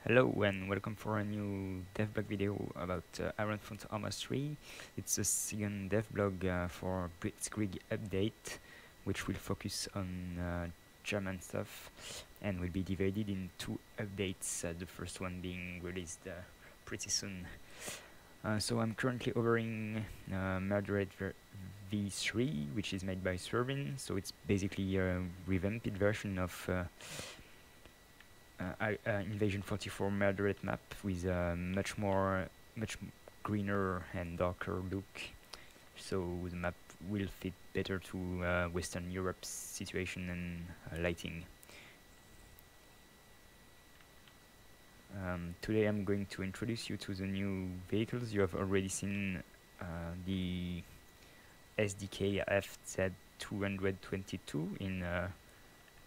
Hello and welcome for a new devblog video about Ironfront Arma 3. It's a second devblog for Blitzkrieg update, which will focus on German stuff and will be divided in two updates, the first one being released pretty soon. So I'm currently covering Murdered V3, which is made by Servin, so it's basically a revamped version of Invasion 44 Murderate map with a much greener and darker look, so the map will fit better to Western Europe's situation and lighting. Today I'm going to introduce you to the new vehicles. You have already seen the SDK IFA3 in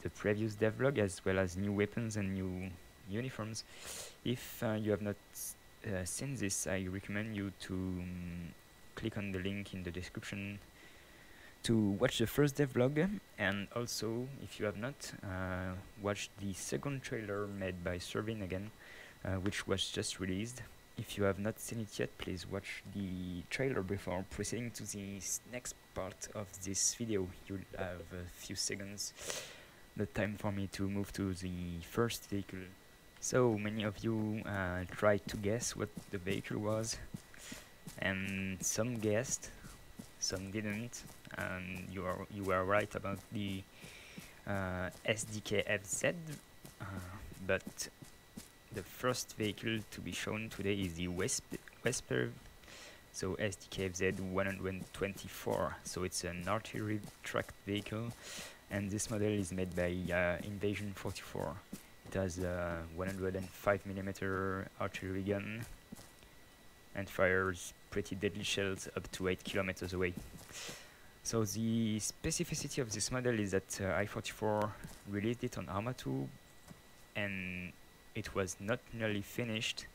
the previous devlog, as well as new weapons and new uniforms. If you have not seen this, I recommend you to click on the link in the description to watch the first devlog, and also, if you have not, watch the second trailer made by Servin again, which was just released. If you have not seen it yet, please watch the trailer before proceeding to the next part of this video. You'll have a few seconds, the time for me to move to the first vehicle. So many of you tried to guess what the vehicle was, and some guessed, some didn't, and you were right about the SDKFZ, but the first vehicle to be shown today is the Vesper, so SDKFZ 124. So it's an artillery tracked vehicle, and this model is made by Invasion 44. It has a 105mm artillery gun and fires pretty deadly shells up to 8 kilometers away. So the specificity of this model is that I-44 released it on Arma 2, and it was not nearly finished.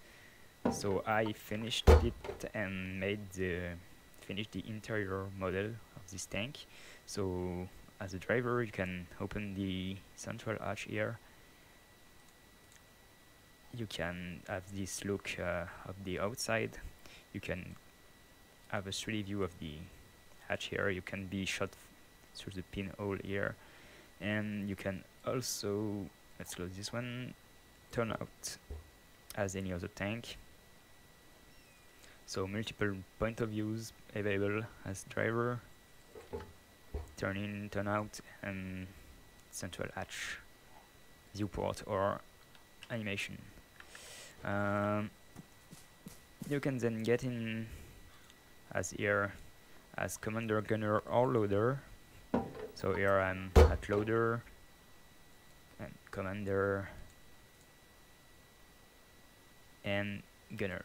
So I finished it and finished the interior model of this tank. So as a driver, you can open the central hatch here. You can have this look of the outside. You can have a 3D view of the hatch here. You can be shot through the pinhole here, and you can also, let's close this one, turn out as any other tank. So multiple point of views available as driver, turn in, turn out, and central hatch viewport or animation. You can then get in as here as commander, gunner, or loader. So here I'm at loader and commander and gunner.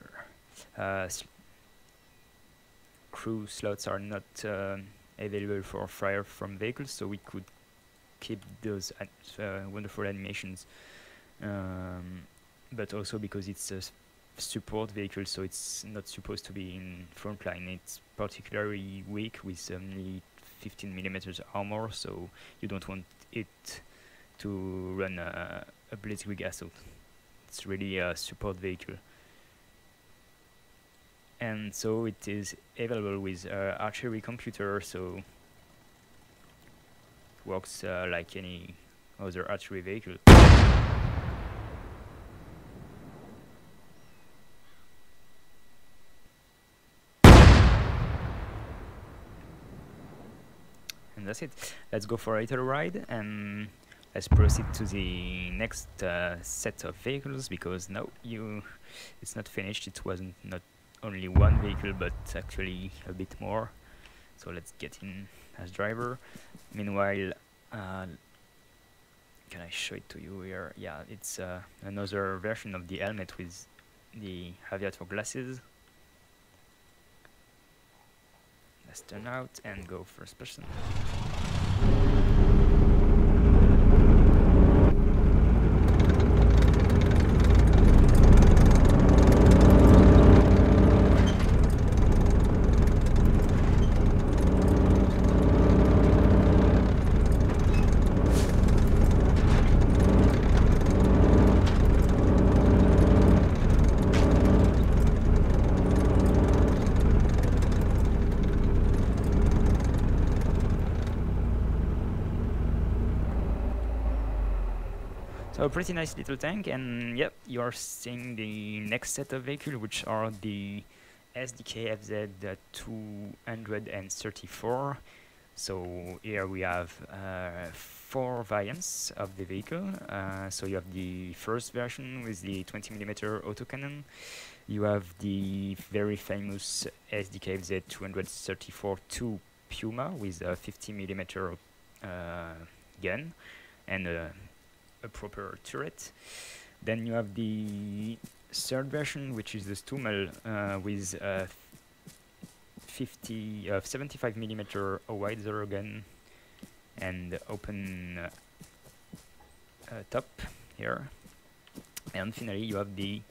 Crew slots are not available for fire from vehicles, so we could keep those wonderful animations, but also because it's a support vehicle, so it's not supposed to be in frontline. It's particularly weak with only 15mm armor, so you don't want it to run a Blitzkrieg assault. It's really a support vehicle. And so it is available with artillery computer, so it works like any other artillery vehicle. And that's it. Let's go for a little ride and let's proceed to the next set of vehicles, because now it's not finished. It wasn't not only one vehicle, but actually a bit more. So let's get in as driver. Meanwhile, can I show it to you here? Yeah, it's another version of the helmet with the aviator glasses. Let's turn out and go first person. So pretty nice little tank, and yep, you are seeing the next set of vehicles, which are the SDKFZ 234. So here we have 4 variants of the vehicle. So you have the first version with the 20mm autocannon. You have the very famous SDKFZ 234-2 Puma with a 50mm gun and a proper turret. Then you have the third version, which is the Stummel with 75mm Howitzer gun and open top here. And finally you have the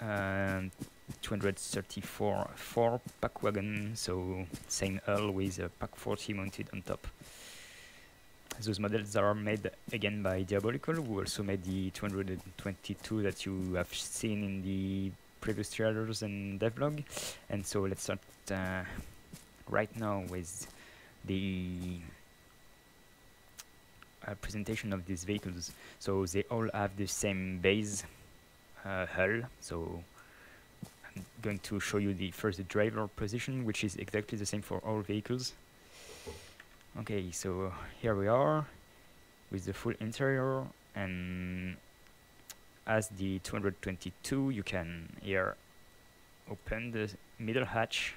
234-4 pack wagon, so same hull with a pack 40 mounted on top. Those models are made again by Diabolical, who also made the 222 that you have seen in the previous trailers and devblog. And so let's start right now with the presentation of these vehicles. So they all have the same base hull. So I'm going to show you the first driver position, which is exactly the same for all vehicles. Okay, so here we are with the full interior, and as the 222 you can here open the middle hatch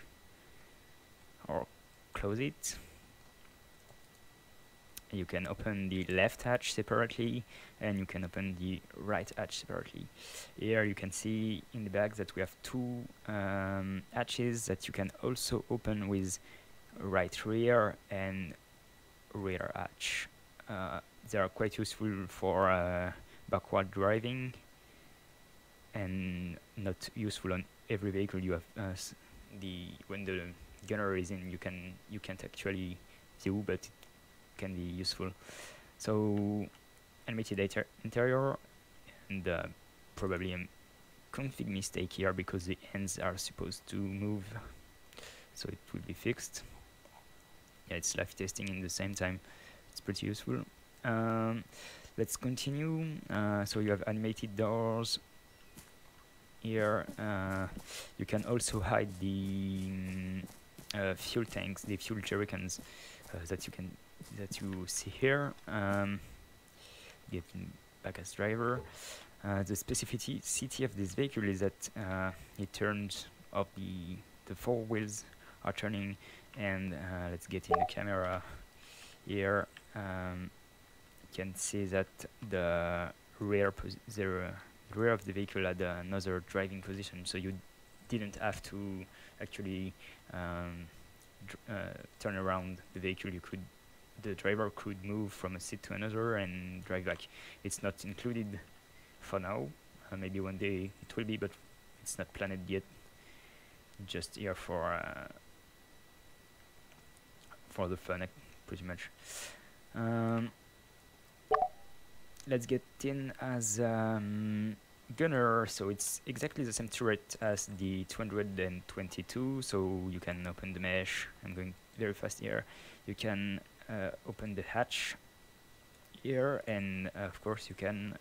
or close it. You can open the left hatch separately, and you can open the right hatch separately. Here you can see in the back that we have 2 hatches that you can also open with right rear and rear hatch. They are quite useful for backward driving and not useful on every vehicle. You have when the gunner is in, you can't actually do, but it can be useful. So animated interior, and probably a config mistake here because the ends are supposed to move, so it will be fixed. Yeah, it's live testing in the same time. It's pretty useful. Let's continue. So you have animated doors here. You can also hide the fuel tanks, the fuel jerrycans that you see here. Getting back as driver. The specificity of this vehicle is that it turns off the 4 wheels are turning. And let's get in the camera here. You can see that the rear of the vehicle had another driving position, so you didn't have to actually turn around the vehicle. The driver could move from a seat to another and drive back. It's not included for now. Maybe one day it will be, but it's not planned yet. Just here for the fun, pretty much. Let's get in as gunner. So it's exactly the same turret as the 222, so you can open the mesh. I'm going very fast here. You can open the hatch here, and of course you can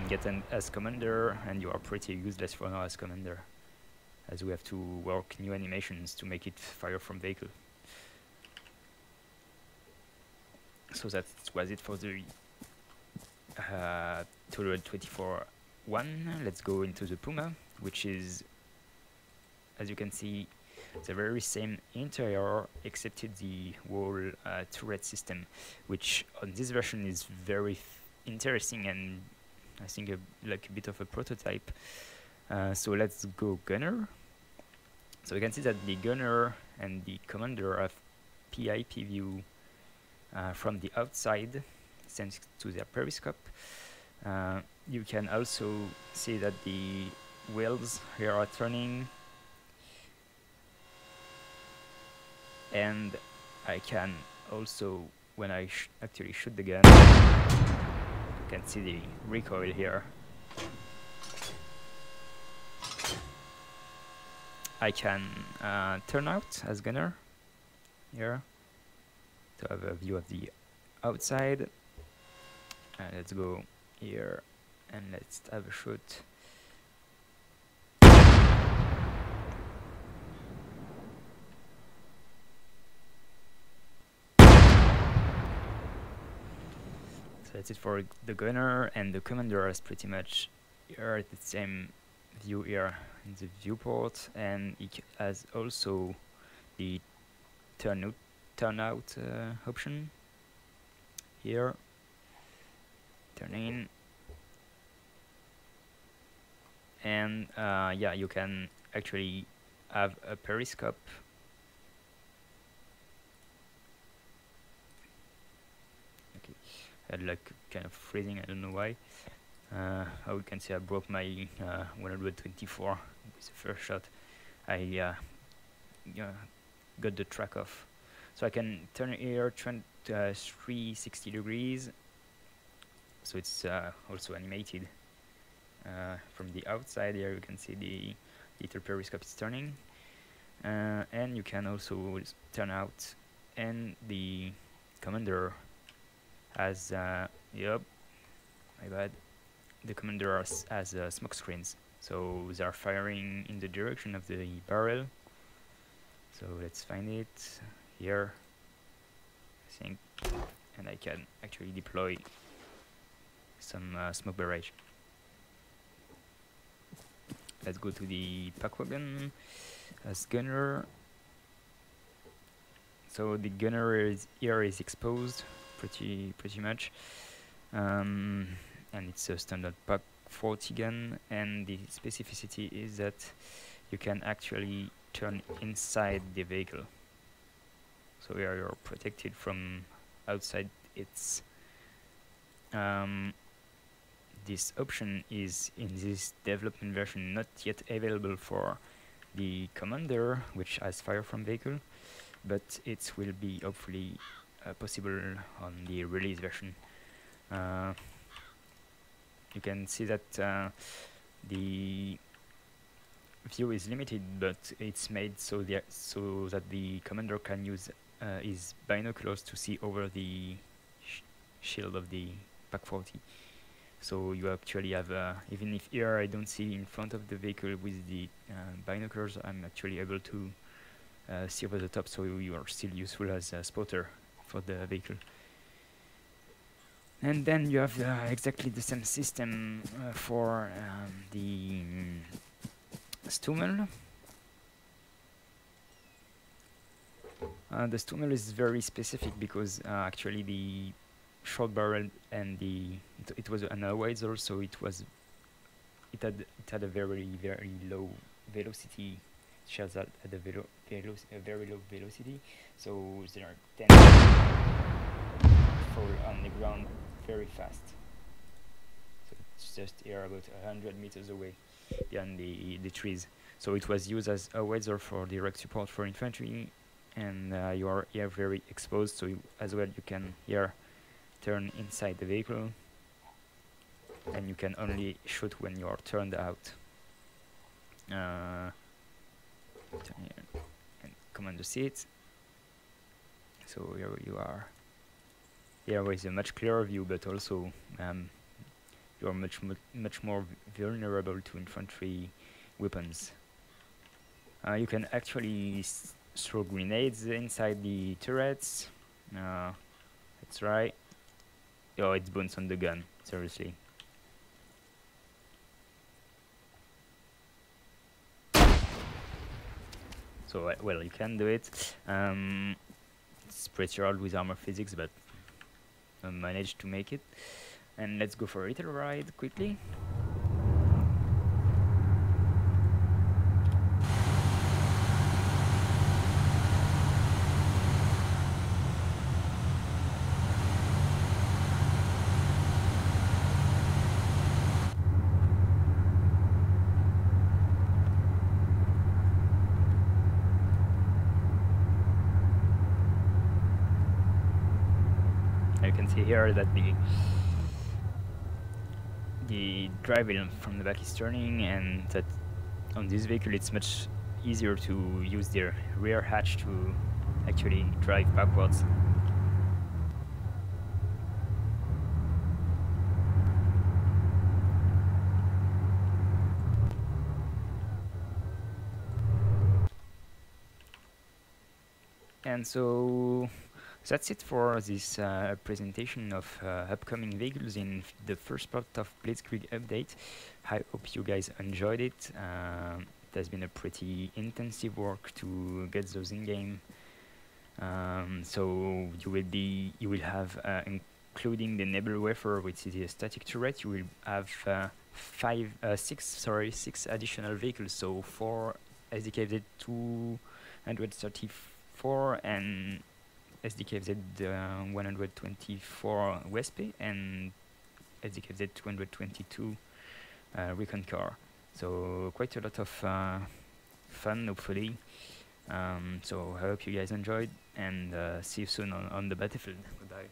get in as commander, and you are pretty useless for now as commander, as we have to work new animations to make it fire from vehicle. So that was it for the 224-1. Let's go into the Puma, which is, as you can see, the very same interior except the whole turret system, which on this version is very interesting and I think like a bit of a prototype. So let's go gunner. So you can see that the gunner and the commander have PIP view from the outside thanks to their periscope. You can also see that the wheels here are turning, and I can also, when I actually shoot the gun, you can see the recoil here. I can turn out as gunner here to have a view of the outside, Let's go here and let's have a shoot. So that's it for the gunner, and the commander is pretty much here at the same view here in the viewport, and it has also the turnout option here. Turn in, and yeah, you can actually have a periscope. Okay, I had like kind of freezing, I don't know why. How you can see I broke my 124 with the first shot. I got the track off. So I can turn it here 360 degrees. So it's also animated. From the outside here you can see the little periscope is turning. And you can also turn out, and the commander has, yep, my bad. The commander has smoke screens, so they are firing in the direction of the barrel. So let's find it here, I think, and I can actually deploy some smoke barrage. Let's go to the pack wagon as gunner. So the gunner is exposed pretty much. And it's a standard Pak 40 gun, and the specificity is that you can actually turn inside the vehicle. So here you're protected from outside. It's this option is in this development version not yet available for the commander, which has fire from vehicle, but it will be hopefully possible on the release version. You can see that the view is limited, but it's made so that the commander can use his binoculars to see over the shield of the Pak 40. So you actually have, even if here I don't see in front of the vehicle with the binoculars, I'm actually able to see over the top, so you are still useful as a spotter for the vehicle. And then you have exactly the same system for the Stummel. The Stummel is very specific because actually the short barrel and it was an howitzer, so it had a very low velocity. Shells at a very low velocity, so there are 10 fall on the ground very fast. So it's just here about 100 meters away behind the trees. So it was used as a howitzer for direct support for infantry, and you are here very exposed, so as well you can here turn inside the vehicle, and you can only shoot when you are turned out. Turn here and command the seat. So here you are. Here with a much clearer view, but also you are much more vulnerable to infantry weapons. You can actually throw grenades inside the turrets. That's right. Oh, it's bounce on the gun. Seriously. So well, you can do it. It's pretty hard with armor physics, but I managed to make it. And let's go for a little ride quickly. You can see here that the drive wheel from the back is turning, and that on this vehicle it's much easier to use the rear hatch to actually drive backwards. And so that's it for this presentation of upcoming vehicles in the first part of Blitzkrieg update. I hope you guys enjoyed it. It has been a pretty intensive work to get those in game. So you will have including the Nebel Wafer, which is a static turret, you will have six additional vehicles. So 4 SDKFZ 234 and SDKFZ 124 Wespe and SDKFZ 222 Recon Car. So quite a lot of fun, hopefully. So I hope you guys enjoyed, and see you soon on the battlefield. Goodbye.